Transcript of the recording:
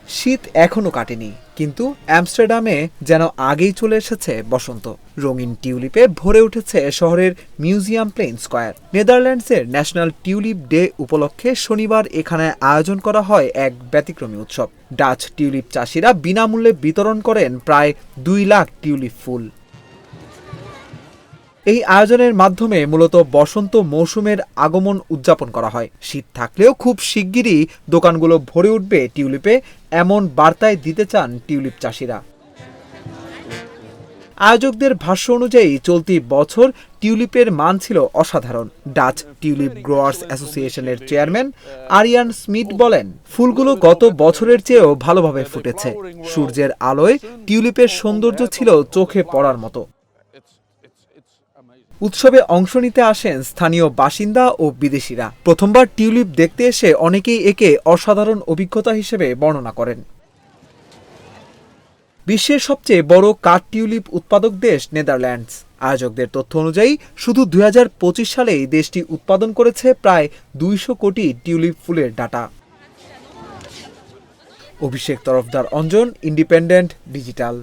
শীত এখনো কাটেনি, কিন্তু অ্যামস্টারডামে যেন আগেই চলে এসেছে বসন্ত। রঙিন টিউলিপে ভরে উঠেছে শহরের মিউজিয়াম প্লেন স্কয়ার। নেদারল্যান্ডসের ন্যাশনাল টিউলিপ ডে উপলক্ষে শনিবার এখানে আয়োজন করা হয় এক ব্যতিক্রমী উৎসব। ডাচ টিউলিপ চাষিরা বিনামূল্যে বিতরণ করেন প্রায় 2 লাখ টিউলিপ ফুল। এই আয়োজনের মাধ্যমে মূলত বসন্ত মৌসুমের আগমন উদযাপন করা হয়। শীত থাকলেও খুব শিগগিরই দোকানগুলো ভরে উঠবে টিউলিপে, এমন বার্তায় দিতে চান টিউলিপ চাষিরা। আয়োজকদের ভাষ্য অনুযায়ী চলতি বছর টিউলিপের মান ছিল অসাধারণ। ডাচ টিউলিপ গ্রোয়ার্স অ্যাসোসিয়েশনের চেয়ারম্যান আরিয়ান স্মিথ বলেন, ফুলগুলো গত বছরের চেয়েও ভালোভাবে ফুটেছে। সূর্যের আলোয় টিউলিপের সৌন্দর্য ছিল চোখে পড়ার মতো। উৎসবে অংশ নিতে আসেন স্থানীয় বাসিন্দা ও বিদেশিরা। প্রথমবার টিউলিপ দেখতে এসে অনেকেই একে অসাধারণ অভিজ্ঞতা হিসেবে বর্ণনা করেন। বিশ্বের সবচেয়ে বড় কাঠ টিউলিপ উৎপাদক দেশ নেদারল্যান্ডস। আয়োজকদের তথ্য অনুযায়ী শুধু 2025 সালেই দেশটি উৎপাদন করেছে প্রায় 200 কোটি টিউলিপ ফুলের ডাটা। অভিষেক তরফদার, অঞ্জন, ইন্ডিপেন্ডেন্ট ডিজিটাল।